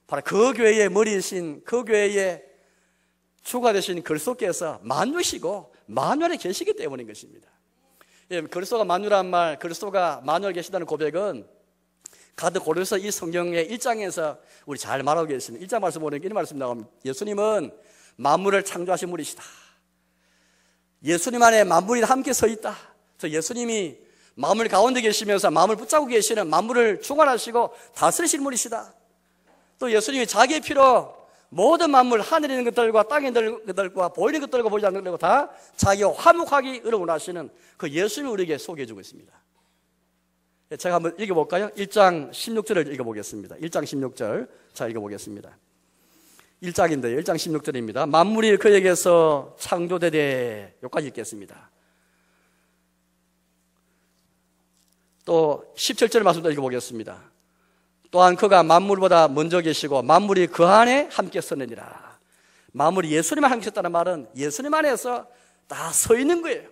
Speaker 1: 바로 그 교회의 머리이신, 그 교회의 주가 되신 그리스도께서 만유시고 만유 안에 계시기 때문인 것입니다. 그리스도가 만유란 말, 그리스도가 만유 안에 계시다는 고백은 가드 고려서 이 성경의 1장에서 우리 잘 말하고 계십니다. 1장 말씀 보면 이런 말씀 나옵니다. 예수님은 만물을 창조하신 분이시다. 예수님 안에 만물이 함께 서 있다. 저 예수님이 만물 가운데 계시면서 만물을 붙잡고 계시는, 만물을 주관하시고 다스리시는 분이시다. 또 예수님이 자기의 피로 모든 만물, 하늘에 있는 것들과 땅에 있는 것들과 보이는 것들과 보이지 않는 것들과 다 자기와 화목하기를 원하시는 그 예수님을 우리에게 소개해주고 있습니다. 제가 한번 읽어볼까요? 1장 16절을 읽어보겠습니다. 1장 16절. 자, 읽어보겠습니다. 1장인데요. 1장 16절입니다. 만물이 그에게서 창조되되, 여기까지 읽겠습니다. 또 17절 말씀도 읽어보겠습니다. 또한 그가 만물보다 먼저 계시고 만물이 그 안에 함께 서느니라. 만물이 예수님만 함께 섰다는 말은 예수님 안에서 다 서 있는 거예요.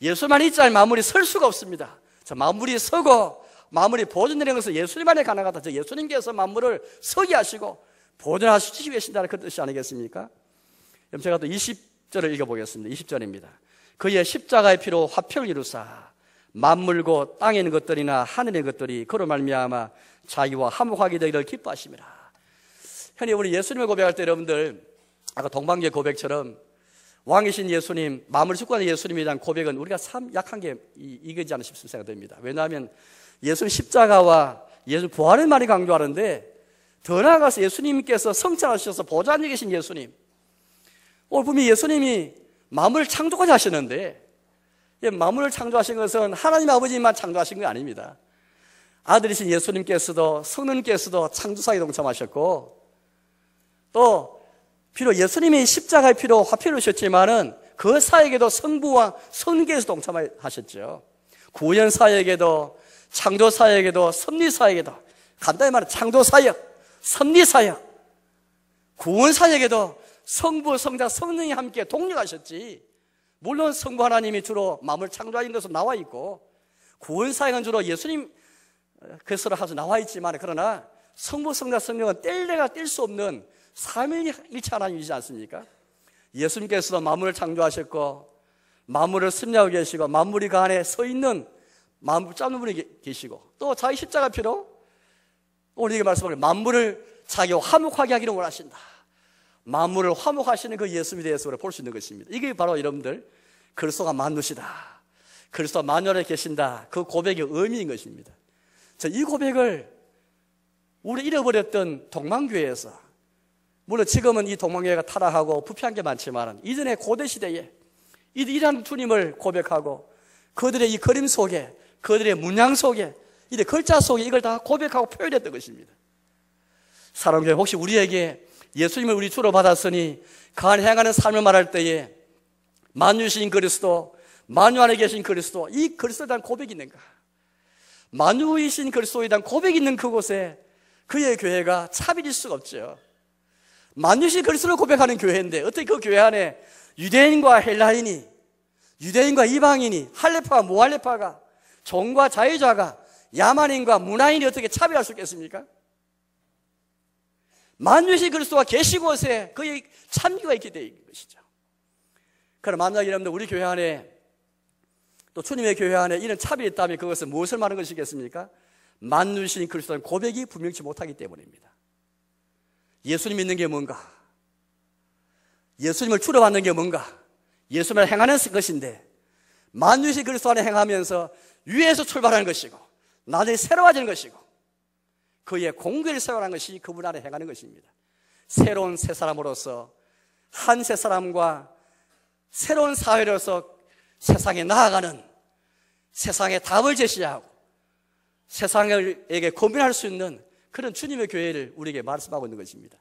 Speaker 1: 예수님만 있지 않으면 만물이 설 수가 없습니다. 만물이 서고 만물이 보존되는 것은 예수님 안에 가능하다. 예수님께서 만물을 서게 하시고 보존하시기 위해신다는 그 뜻이 아니겠습니까? 그럼 제가 또 20절을 읽어보겠습니다. 20절입니다. 그의 십자가의 피로 화평을 이루사 만물고 땅에 있는 것들이나 하늘에 있는 것들이 그로 말미암아 자기와 화목하게 되기를 기뻐하심이라. 흔히 우리 예수님을 고백할 때 여러분들 아까 동방계 고백처럼 왕이신 예수님, 만물 주권의 예수님에 대한 고백은 우리가 참 약한 게 이거지 않나 싶은 생각이 듭니다. 왜냐하면 예수님 십자가와 예수 부활을 많이 강조하는데 더 나아가서 예수님께서 성찬하셔서 보좌 안에 계신 예수님, 오늘 분명히 예수님이 만물을 창조까지 하시는데 만물을 창조하신 것은 하나님 아버지만 창조하신 게 아닙니다. 아들이신 예수님께서도 성령께서도 창조사에 동참하셨고, 또 비록 예수님이 십자가의 피로 화폐를 주셨지만은 그 사역에도 성부와 성령께서 동참하셨죠. 구원 사역에도, 창조 사역에도, 섭리 사역에도, 간단히 말해 창조 사역, 섭리 사역, 구원 사역에도 성부, 성자, 성령이 함께 동력하셨지. 물론 성부 하나님이 주로 마음을 창조하신 것으로 나와 있고, 구원 사역은 주로 예수님 그리스도로 하셔서 나와 있지만, 그러나 성부, 성자, 성령은 뗄래가 뗄 수 없는 삼위일체 하나님이지 않습니까? 예수님께서도 만물을 창조하셨고, 만물을 섭리하고 계시고, 만물이 그 안에 서 있는 만물 잡는 분이 계시고, 또 자기 십자가 피로 우리에게 말씀하는 만물을 자기와 화목하게 하기를 원하신다. 만물을 화목하시는 그 예수님에 대해서 볼 수 있는 것입니다. 이게 바로 여러분들 그리스도가 만누시다, 그리스도가 만유안에 계신다, 그 고백의 의미인 것입니다. 이 고백을 우리 잃어버렸던 동방교회에서, 물론 지금은 이 동방교회가 타락하고 부패한 게 많지만 이전에 고대시대에 이러한 주님을 고백하고 그들의 이 그림 속에, 그들의 문양 속에, 이 글자 속에 이걸 다 고백하고 표현했던 것입니다. 사랑교회, 혹시 우리에게 예수님을 우리 주로 받았으니 그 안에 행하는 삶을 말할 때에 만유신 그리스도, 만유 안에 계신 그리스도, 이 그리스도에 대한 고백이 있는가? 만유이신 그리스도에 대한 고백이 있는 그곳에 그의 교회가 차별일 수가 없죠. 만유신 그리스도를 고백하는 교회인데 어떻게 그 교회 안에 유대인과 헬라인이, 유대인과 이방인이, 할례파와 무할례파가, 종과 자유자가, 야만인과 문화인이 어떻게 차별할 수 있겠습니까? 만유신 그리스도가 계신 곳에 그의 참교가 있게 되어 있는 것이죠. 그럼 만약 여러분들 우리 교회 안에, 또 주님의 교회 안에 이런 차별이 있다면 그것은 무엇을 말하는 것이겠습니까? 만유신 그리스도의 고백이 분명치 못하기 때문입니다. 예수님 믿는 게 뭔가? 예수님을 주로 받는 게 뭔가? 예수님을 행하는 것인데, 만유신 그리스도 안에 행하면서 위에서 출발하는 것이고 나중에 새로워지는 것이고 그의 공교를 세워가는 것이 그분 안에 행하는 것입니다. 새로운 새 사람으로서, 한 새 사람과 새로운 사회로서 세상에 나아가는, 세상에 답을 제시하고 세상에게 고민할 수 있는 그런 주님의 교회를 우리에게 말씀하고 있는 것입니다.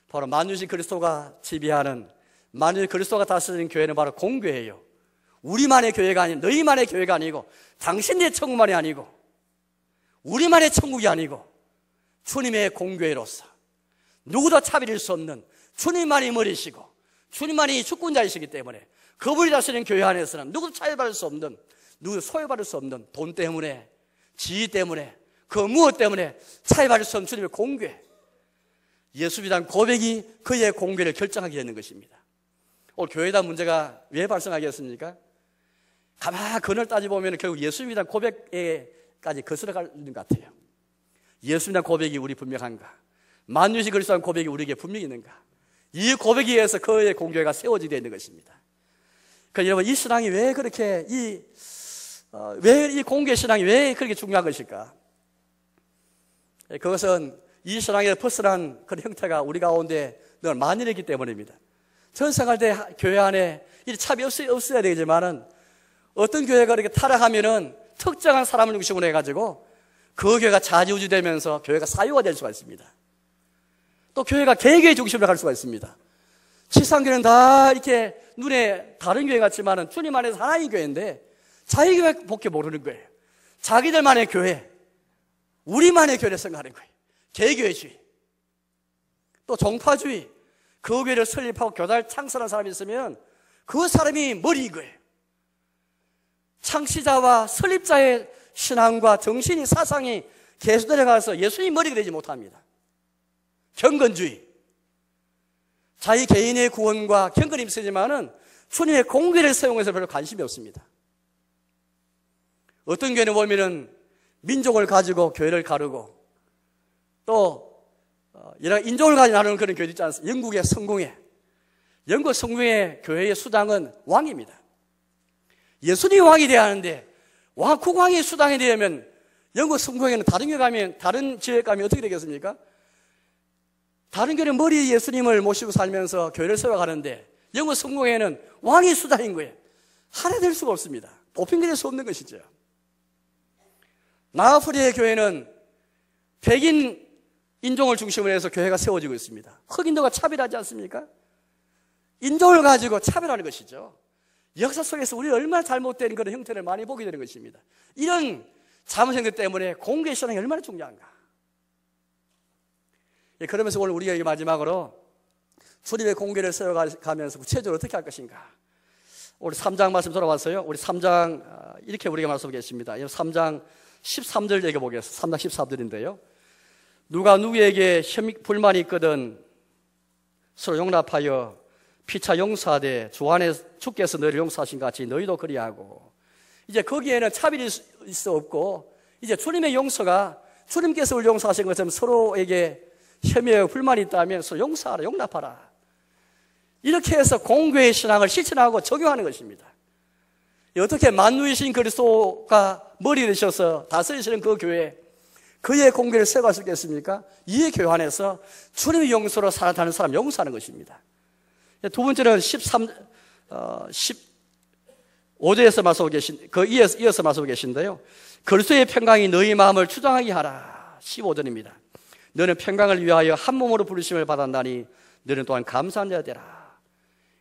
Speaker 1: 바로 만유신 그리스도가 지배하는, 만유신 그리스도가 다스리는 교회는 바로 공교회예요. 우리만의 교회가 아니고, 너희만의 교회가 아니고, 당신의 천국만이 아니고, 우리만의 천국이 아니고 주님의 공교회로서 누구도 차별일 수 없는 주님만이 머리시고 주님만이 주권자이시기 때문에 그분이 다스리는 교회 안에서는 누구도 차별받을 수 없는, 누구도 소외받을 수 없는, 돈 때문에, 지위 때문에, 그 무엇 때문에 차별받을 수 없는 주님의 공교회, 예수에 대한 고백이 그의 공교회를 결정하게 되는 것입니다. 오늘 교회에 대한 문제가 왜 발생하겠습니까? 가만히 근을 따져보면 결국 예수에 대한 고백에까지 거슬러 가는 것 같아요. 예수에 대한 고백이 우리 분명한가? 만유신 그리스도의 고백이 우리에게 분명히 있는가? 이 고백에 의해서 그의 공교회가 세워지게 되는 것입니다. 그러니까 여러분, 이 신앙이 왜 그렇게, 왜 이 공교회 신앙이 왜 그렇게 중요한 것일까? 그것은 이 신앙에 퍼스난 그런 형태가 우리 가운데 늘 만연했기 때문입니다. 전 생활 때 교회 안에 이 차이 없어야 되지만은 어떤 교회가 이렇게 타락하면은 특정한 사람을 중심으로 해가지고 그 교회가 좌지우지되면서 교회가 사유가 될 수가 있습니다. 또 교회가 개교의 중심으로 갈 수가 있습니다. 지상교회는 다 이렇게 눈에 다른 교회 같지만은 주님 안에서 하나님 교회인데 자기 교회밖에 모르는 거예요. 자기들만의 교회, 우리만의 교회를 생각하는 거예요. 개교회주의, 또 종파주의, 그 교회를 설립하고 교단을 창설한 사람이 있으면 그 사람이 머리인 거예요. 창시자와 설립자의 신앙과 정신이, 사상이 계속 내려가서 예수님 머리가 되지 못합니다. 경건주의, 자기 개인의 구원과 경건이 있으지만은 주님의 공교회를 세우면서 별로 관심이 없습니다. 어떤 교회는 보면은 민족을 가지고 교회를 가르고 또 여러 인종을 가지고 나누는 그런 교회도 있지 않습니까? 영국의 성공회, 영국 성공회 교회의 수당은 왕입니다. 예수님이 왕이 되어야 하는데 국왕이 수당이 되면 영국 성공회는 다른 교회 가면, 다른 지역에 가면 어떻게 되겠습니까? 다른 교회는 머리 예수님을 모시고 살면서 교회를 세워가는데 영국 성공회는 왕이 수단인 거예요. 하나 될 수가 없습니다. 보편화될 수 없는 것이죠. 나아프리의 교회는 백인 인종을 중심으로 해서 교회가 세워지고 있습니다. 흑인도가 차별하지 않습니까? 인종을 가지고 차별하는 것이죠. 역사 속에서 우리 얼마나 잘못된 그런 형태를 많이 보게 되는 것입니다. 이런 잘못행들 때문에 공개 신앙이 얼마나 중요한가. 그러면서 오늘 우리가 마지막으로 주님의 공개를 세워가면서 구체적으로 어떻게 할 것인가. 우리 3장 말씀 돌아왔어요. 우리 3장 이렇게 우리가 말씀하겠습니다. 3장 13절 읽어보겠습니다. 3장 13절인데요. 누가 누구에게 불만이 있거든 서로 용납하여 피차 용서하되 주 안에 주께서 너희를 용서하신 같이 너희도 그리하고. 이제 거기에는 차별이 있어 없고 이제 주님의 용서가 주님께서 우리 용서하신 것처럼 서로에게 혐의와 불만이 있다면 서로 용서하라, 용납하라. 이렇게 해서 공교의 신앙을 실천하고 적용하는 것입니다. 어떻게 만유이신 그리스도가 머리 되셔서 다스리시는 그 교회, 그의 공교를 세워갈 수 있겠습니까? 이 교회 안에서 주님의 용서로 살아가는 사람 용서하는 것입니다. 두 번째는 15절에서 말씀하고 계신, 이어서 말씀하고 계신데요. 그리스도의 평강이 너희 마음을 추장하게 하라. 15절입니다. 너는 평강을 위하여 한 몸으로 부르심을 받았나니 너는 또한 감사한 자가 되라.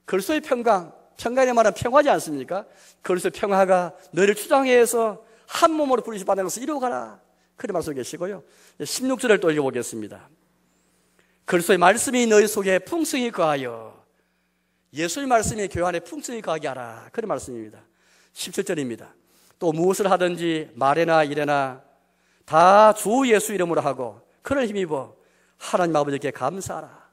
Speaker 1: 그리스도의 평강, 평강의 말은 평화지 않습니까? 그리스도의 평화가 너희를 추장해서 한 몸으로 부르심을 받는 것을 이루어가라. 그렇게 말씀하고 계시고요. 16절을 또 읽어보겠습니다. 그리스도의 말씀이 너희 속에 풍성히 거하여, 예수의 말씀이 교회 안에 풍성히 거하게 하라. 그런 말씀입니다. 17절입니다. 또 무엇을 하든지 말에나 일에나 다 주 예수 이름으로 하고 그를 힘입어 하나님 아버지께 감사하라.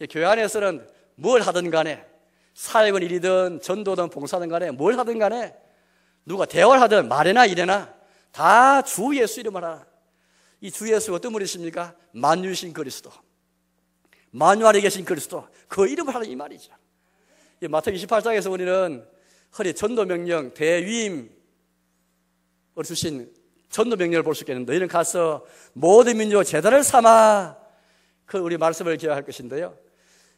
Speaker 1: 교회 안에서는 뭘 하든 간에, 사역은 일이든 전도든 봉사든 간에 뭘 하든 간에 누가 대화를 하든 말에나 일에나 다 주 예수 이름으로 하라. 이 주 예수가 어떤 분이십니까? 만유신 그리스도, 만유 안에 계신 그리스도, 그 이름을 하라 이 말이죠. 마태복음 28장에서 우리는 허리 전도 명령, 대위임을 주신 전도 명령을 볼 수 있겠는데, 너희는 가서 모든 민족을 제자를 삼아, 그 우리 말씀을 기억할 것인데요.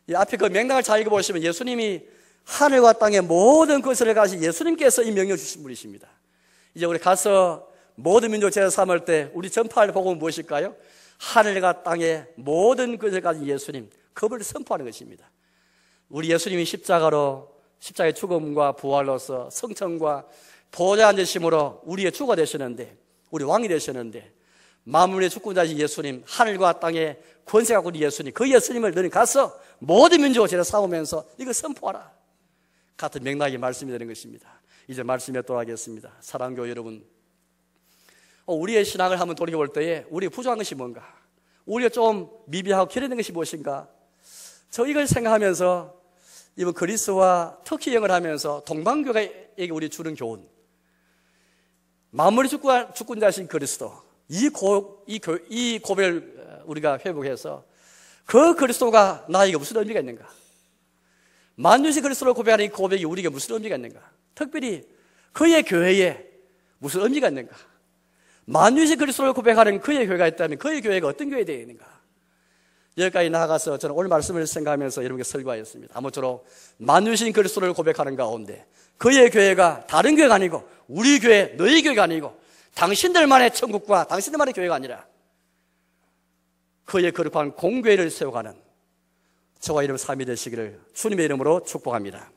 Speaker 1: 이 앞에 그 맥락을 잘 읽어보시면 예수님이 하늘과 땅의 모든 것을 가신 예수님께서 이 명령 주신 분이십니다. 이제 우리 가서 모든 민족 제자 삼을 때 우리 전파할 복음은 무엇일까요? 하늘과 땅의 모든 것을 가진 예수님, 그분을 선포하는 것입니다. 우리 예수님이 십자가의 죽음과 부활로서 성천과 보좌에 앉으심으로 우리의 주가 되시는데, 우리 왕이 되시는데, 만물의 주권자이신 예수님, 하늘과 땅의 권세가 우리 예수님, 그 예수님을 너는 가서 모든 민족을 제자 삼으면서 이걸 선포하라. 같은 맥락의 말씀이 되는 것입니다. 이제 말씀에 또 하겠습니다. 사랑교회 여러분, 우리의 신앙을 한번 돌이켜볼 때에 우리가 부족한 것이 뭔가, 우리가 좀 미비하고 결여된 것이 무엇인가, 저 이걸 생각하면서 이번 그리스와 터키 여행을 하면서 동방교회에게 우리 주는 교훈, 만물의 주권자신 그리스도, 이 고백을 우리가 회복해서 그 그리스도가 나에게 무슨 의미가 있는가, 만유신 그리스도를 고백하는 이 고백이 우리에게 무슨 의미가 있는가, 특별히 그의 교회에 무슨 의미가 있는가, 만유신 그리스도를 고백하는 그의 교회가 있다면 그의 교회가 어떤 교회에 되어 있는가, 여기까지 나아가서 저는 오늘 말씀을 생각하면서 여러분께 설교하였습니다. 아무쪼록 만유신 그리스도를 고백하는 가운데 그의 교회가 다른 교회가 아니고 우리 교회, 너희 교회가 아니고 당신들만의 천국과 당신들만의 교회가 아니라 그의 거룩한 공교회를 세워가는 저와 여러분 삶이 되시기를 주님의 이름으로 축복합니다.